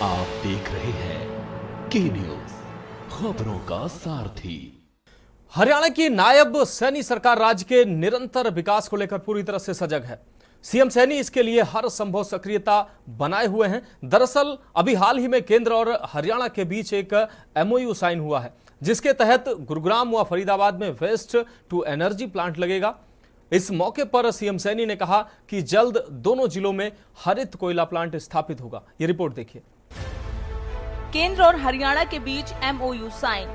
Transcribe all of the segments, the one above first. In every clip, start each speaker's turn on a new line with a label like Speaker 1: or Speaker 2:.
Speaker 1: आप देख रहे हैं के न्यूज, खबरों का सारथी।
Speaker 2: हरियाणा की नायब सैनी सरकार राज्य के निरंतर विकास को लेकर पूरी तरह से सजग है। सीएम सैनी इसके लिए हर संभव सक्रियता बनाए हुए हैं। दरअसल अभी हाल ही में केंद्र और हरियाणा के बीच एक एमओयू साइन हुआ है, जिसके तहत गुरुग्राम व फरीदाबाद में वेस्ट टू एनर्जी प्लांट लगेगा। इस मौके पर सीएम सैनी ने कहा कि जल्द दोनों जिलों में हरित कोयला प्लांट स्थापित होगा। ये रिपोर्ट देखिए।
Speaker 3: केंद्र और हरियाणा के बीच एमओयू साइन।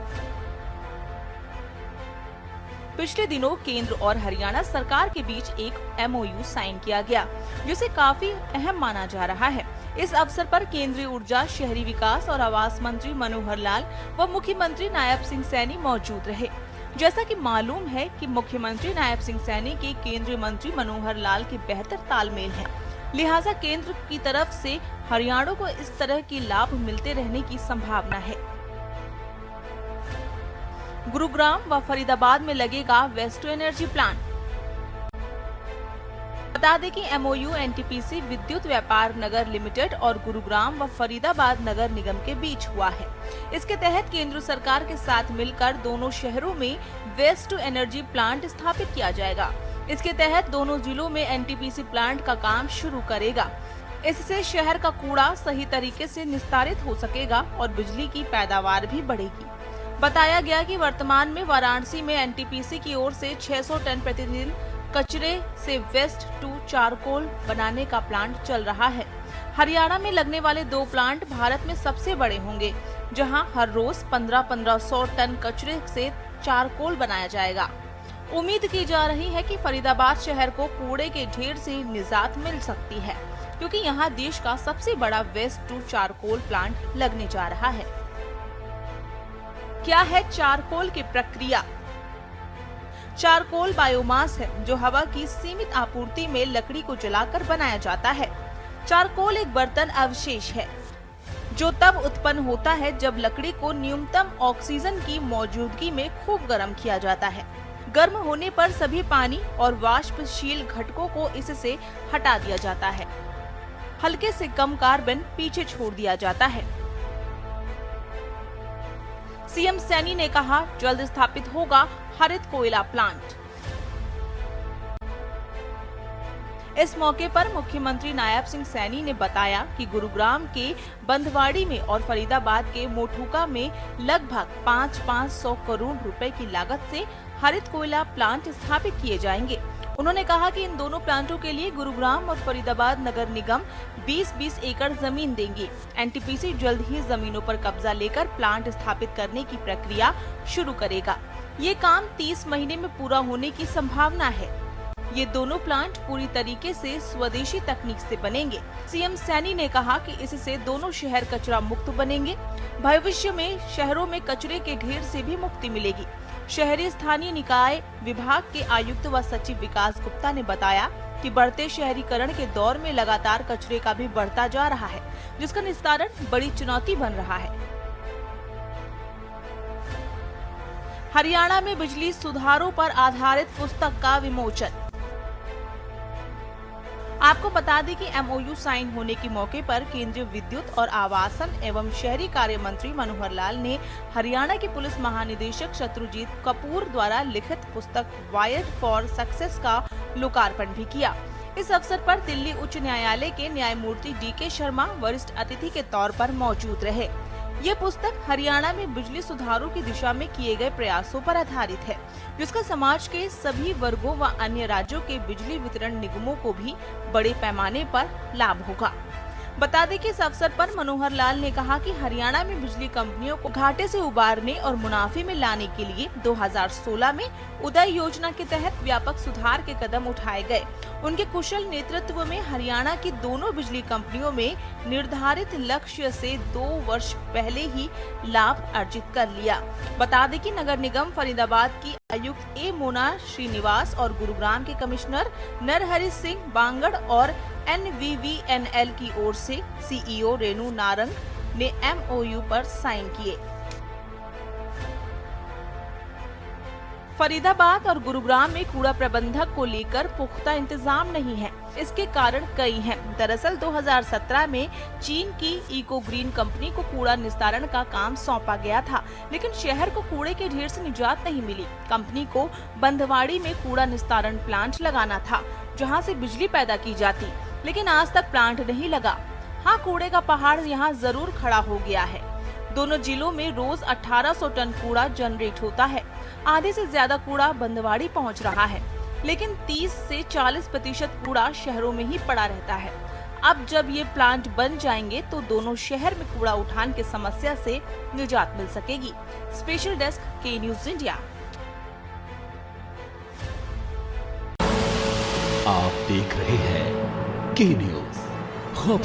Speaker 3: पिछले दिनों केंद्र और हरियाणा सरकार के बीच एक एमओयू साइन किया गया, जिसे काफी अहम माना जा रहा है। इस अवसर पर केंद्रीय ऊर्जा, शहरी विकास और आवास मंत्री मनोहर लाल व मुख्यमंत्री नायब सिंह सैनी मौजूद रहे। जैसा कि मालूम है कि मुख्यमंत्री नायब सिंह सैनी के केंद्रीय मंत्री मनोहर लाल के बेहतर तालमेल है, लिहाजा केंद्र की तरफ से हरियाणा को इस तरह की लाभ मिलते रहने की संभावना है। गुरुग्राम व फरीदाबाद में लगेगा वेस्ट टू एनर्जी प्लांट। बता दें कि एमओयू एनटीपीसी विद्युत व्यापार नगर लिमिटेड और गुरुग्राम व फरीदाबाद नगर निगम के बीच हुआ है। इसके तहत केंद्र सरकार के साथ मिलकर दोनों शहरों में वेस्ट टू एनर्जी प्लांट स्थापित किया जाएगा। इसके तहत दोनों जिलों में एनटीपीसी प्लांट का काम शुरू करेगा। इससे शहर का कूड़ा सही तरीके से निस्तारित हो सकेगा और बिजली की पैदावार भी बढ़ेगी। बताया गया कि वर्तमान में वाराणसी में एनटीपीसी की ओर से 600 टन प्रतिदिन कचरे से वेस्ट टू चारकोल बनाने का प्लांट चल रहा है। हरियाणा में लगने वाले 2 प्लांट भारत में सबसे बड़े होंगे, जहां हर रोज 1500 टन कचरे से चारकोल बनाया जाएगा। उम्मीद की जा रही है कि फरीदाबाद शहर को कूड़े के ढेर से निजात मिल सकती है, क्योंकि यहां देश का सबसे बड़ा वेस्ट टू चारकोल प्लांट लगने जा रहा है। क्या है चारकोल की प्रक्रिया? चारकोल बायोमास है, जो हवा की सीमित आपूर्ति में लकड़ी को जलाकर बनाया जाता है। चारकोल एक बर्तन अवशेष है, जो तब उत्पन्न होता है जब लकड़ी को न्यूनतम ऑक्सीजन की मौजूदगी में खूब गर्म किया जाता है। गर्म होने पर सभी पानी और वाष्पशील घटकों को इससे हटा दिया जाता है। हल्के से कम कार्बन पीछे छोड़ दिया जाता है। सीएम सैनी ने कहा, जल्द स्थापित होगा हरित कोयला प्लांट। इस मौके पर मुख्यमंत्री नायब सिंह सैनी ने बताया कि गुरुग्राम के बंधवाड़ी में और फरीदाबाद के मोठूका में लगभग 500 करोड़ रुपए की लागत से हरित कोयला प्लांट स्थापित किए जाएंगे। उन्होंने कहा कि इन दोनों प्लांटों के लिए गुरुग्राम और फरीदाबाद नगर निगम 20-20 एकड़ जमीन देंगे। एनटीपीसी जल्द ही जमीनों पर कब्जा लेकर प्लांट स्थापित करने की प्रक्रिया शुरू करेगा। ये काम 30 महीने में पूरा होने की संभावना है। ये दोनों प्लांट पूरी तरीके से स्वदेशी तकनीक से बनेंगे। सीएम सैनी ने कहा कि इससे दोनों शहर कचरा मुक्त बनेंगे। भविष्य में शहरों में कचरे के ढेर से भी मुक्ति मिलेगी। शहरी स्थानीय निकाय विभाग के आयुक्त व सचिव विकास गुप्ता ने बताया कि बढ़ते शहरीकरण के दौर में लगातार कचरे का भी बढ़ता जा रहा है, जिसका निस्तारण बड़ी चुनौती बन रहा है। हरियाणा में बिजली सुधारों पर आधारित पुस्तक का विमोचन। आपको बता दें कि एमओयू साइन होने के मौके पर केंद्रीय विद्युत और आवासन एवं शहरी कार्य मंत्री मनोहर लाल ने हरियाणा के पुलिस महानिदेशक शत्रुजीत कपूर द्वारा लिखित पुस्तक वायर्ड फॉर सक्सेस का लोकार्पण भी किया। इस अवसर पर दिल्ली उच्च न्यायालय के न्यायमूर्ति डीके शर्मा वरिष्ठ अतिथि के तौर पर मौजूद रहे। ये पुस्तक हरियाणा में बिजली सुधारों की दिशा में किए गए प्रयासों पर आधारित है, जिसका समाज के सभी वर्गों व अन्य राज्यों के बिजली वितरण निगमों को भी बड़े पैमाने पर लाभ होगा। बता दें कि इस अवसर पर मनोहर लाल ने कहा कि हरियाणा में बिजली कंपनियों को घाटे से उबारने और मुनाफे में लाने के लिए 2016 में उदय योजना के तहत व्यापक सुधार के कदम उठाए गए। उनके कुशल नेतृत्व में हरियाणा की दोनों बिजली कंपनियों में निर्धारित लक्ष्य से 2 वर्ष पहले ही लाभ अर्जित कर लिया। बता दें कि नगर निगम फरीदाबाद की आयुक्त ए मोना श्रीनिवास और गुरुग्राम के कमिश्नर नरहरि सिंह बांगड़ और NVVNL की ओर से CEO रेणु नारंग ने MOU पर साइन किए। फरीदाबाद और गुरुग्राम में कूड़ा प्रबंधक को लेकर पुख्ता इंतजाम नहीं है। इसके कारण कई हैं। दरअसल 2017 में चीन की इको ग्रीन कंपनी को कूड़ा निस्तारण का काम सौंपा गया था, लेकिन शहर को कूड़े के ढेर से निजात नहीं मिली। कंपनी को बंधवाड़ी में कूड़ा निस्तारण प्लांट लगाना था, जहां से बिजली पैदा की जाती, लेकिन आज तक प्लांट नहीं लगा। हाँ, कूड़े का पहाड़ यहाँ जरूर खड़ा हो गया है। दोनों जिलों में रोज 1800 टन कूड़ा जनरेट होता है। आधे से ज्यादा कूड़ा बंधवाड़ी पहुँच रहा है, लेकिन 30 से 40% कूड़ा शहरों में ही पड़ा रहता है। अब जब ये प्लांट बन जाएंगे तो दोनों शहर में कूड़ा उठान की समस्या से निजात मिल सकेगी। स्पेशल डेस्क, के न्यूज़ इंडिया।
Speaker 1: आप देख रहे हैं के न्यूज़ खबरों।